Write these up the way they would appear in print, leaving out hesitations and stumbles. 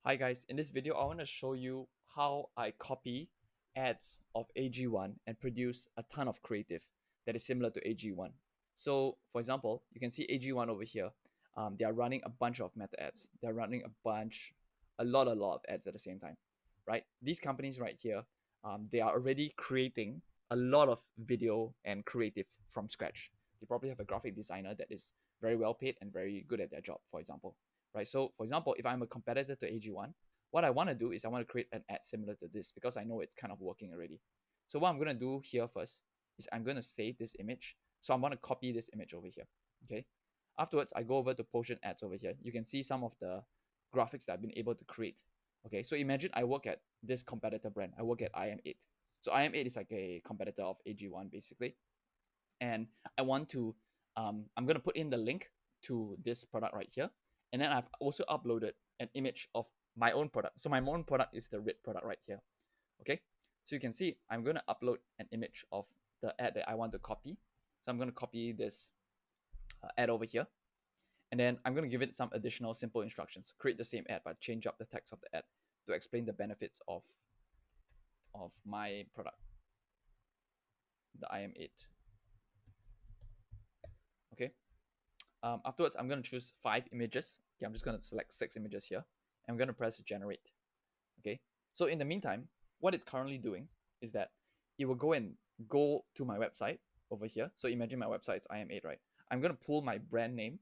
Hi guys, in this video I want to show you how I copy ads of AG1 and produce a ton of creative that is similar to AG1. So for example, you can see AG1 over here. They are running a bunch of meta ads. They're running a lot of ads at the same time, right? These companies right here, they are already creating a lot of video and creative from scratch. They probably have a graphic designer that is very well paid and very good at their job, for example, right? So for example, if I'm a competitor to AG1, what I want to do is I want to create an ad similar to this because I know it's kind of working already. So what I'm going to do here first is I'm going to save this image. So I'm going to copy this image over here. Okay. Afterwards, I go over to PotionAds over here. You can see some of the graphics that I've been able to create. Okay. So imagine I work at this competitor brand. I work at IM8. So IM8 is like a competitor of AG1 basically. And I want to, I'm going to put in the link to this product right here. And then I've also uploaded an image of my own product. So my own product is the red product right here. Okay. So you can see I'm going to upload an image of the ad that I want to copy. So I'm going to copy this ad over here. And then I'm going to give it some additional simple instructions. Create the same ad, but change up the text of the ad to explain the benefits of my product, the IM8. Okay. Afterwards, I'm going to choose 5 images. Okay, I'm just going to select 6 images here. I'm going to press generate. Okay. So in the meantime, what it's currently doing is that it will go to my website over here. So imagine my website is IM8, right? I'm going to pull my brand name,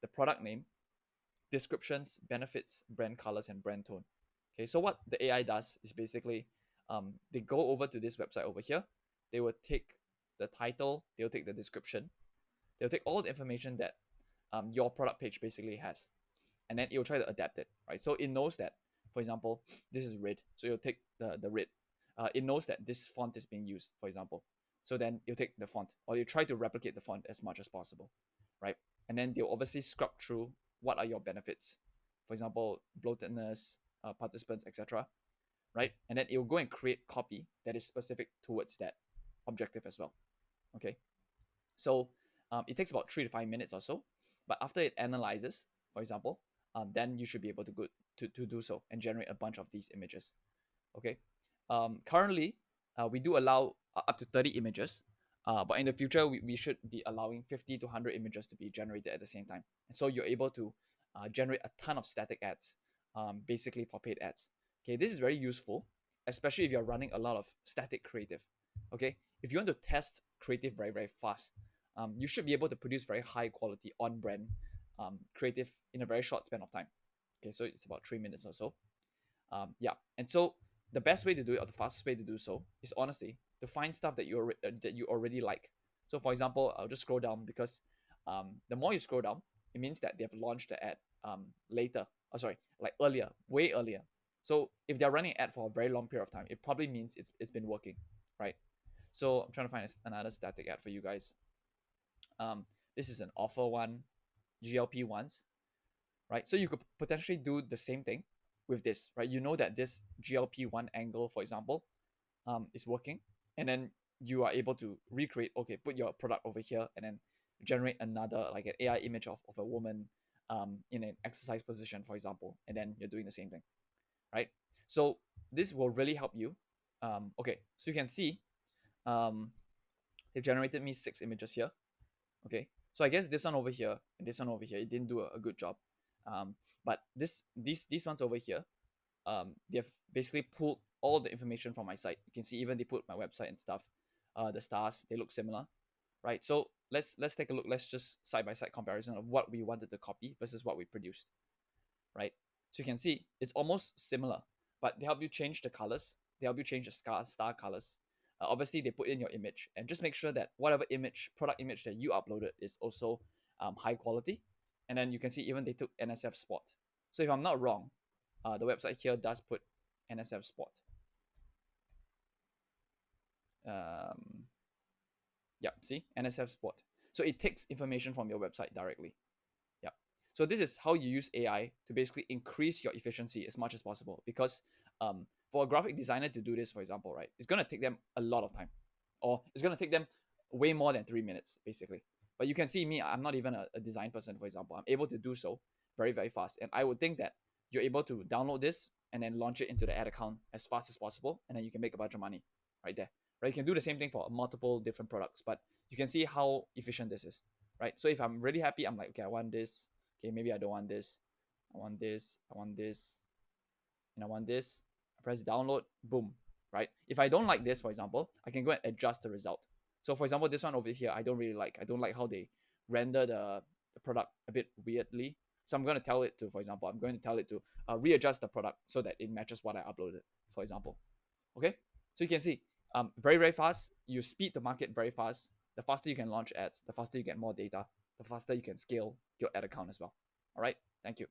the product name, descriptions, benefits, brand colors, and brand tone. Okay. So what the AI does is basically they go over to this website over here. They will take the title, they'll take the description, they'll take all the information that your product page basically has, and then it will try to adapt it, right? So it knows that, for example, this is red, so you'll take the red. It knows that this font is being used, for example, so then you take the font, or you try to replicate the font as much as possible, right? And then they'll obviously scrub through what are your benefits, for example, bloatedness, participants, etc., right? And then it will go and create copy that is specific towards that objective as well. Okay, so it takes about 3 to 5 minutes or so. But after it analyzes, for example, then you should be able to go to do so and generate a bunch of these images. Okay. Currently, we do allow up to 30 images, but in the future, we should be allowing 50 to 100 images to be generated at the same time. And so you're able to generate a ton of static ads, basically for paid ads. Okay, this is very useful, especially if you're running a lot of static creative. Okay, if you want to test creative very, very fast, you should be able to produce very high quality on brand creative in a very short span of time. Okay, so it's about 3 minutes or so. Yeah, and so the best way to do it, or the fastest way to do so, is honestly to find stuff that you already like. So for example, I'll just scroll down because the more you scroll down, it means that they have launched the ad later. Oh, sorry, like earlier, way earlier. So if they're running an ad for a very long period of time, it probably means it's been working, right? So I'm trying to find another static ad for you guys. This is an offer one, GLP ones, right? So you could potentially do the same thing with this, right? You know that this GLP-1 angle, for example, is working, and then you are able to recreate, okay, put your product over here, and then generate another, like an AI image of a woman in an exercise position, for example, and then you're doing the same thing, right? So this will really help you. Okay, so you can see um, they've generated me 6 images here. Okay, so I guess this one over here and this one over here, it didn't do a good job. But these ones over here, they've basically pulled all the information from my site. You can see even they put my website and stuff. The stars, they look similar, right? So let's take a look. Let's just side by side comparison of what we wanted to copy versus what we produced, right? So you can see it's almost similar, but they help you change the colors. They help you change the star colors. Obviously, they put in your image, and just make sure that whatever image, product image that you uploaded is also high quality. And then you can see even they took NSF spot. So if I'm not wrong, the website here does put NSF spot. Um, yeah, see NSF spot. So it takes information from your website directly. Yeah. So this is how you use AI to basically increase your efficiency as much as possible. Because for a graphic designer to do this, for example, right, it's gonna take them a lot of time, or it's gonna take them way more than 3 minutes, basically. But you can see me, I'm not even a design person, for example. I'm able to do so very, very fast, and I would think that you're able to download this and then launch it into the ad account as fast as possible, and then you can make a bunch of money right there. Right? You can do the same thing for multiple different products, but you can see how efficient this is. Right? So if I'm really happy, I'm like, okay, I want this. Okay, maybe I don't want this. I want this. I want this. And I want this. I press download. Boom. Right? If I don't like this, for example, I can go and adjust the result. So for example, this one over here, I don't really like. I don't like how they render the product a bit weirdly. So I'm going to tell it to, for example, I'm going to tell it to readjust the product so that it matches what I uploaded, for example. Okay, so you can see very, very fast. You speed the market very fast. The faster you can launch ads, the faster you get more data, the faster you can scale your ad account as well. All right, thank you.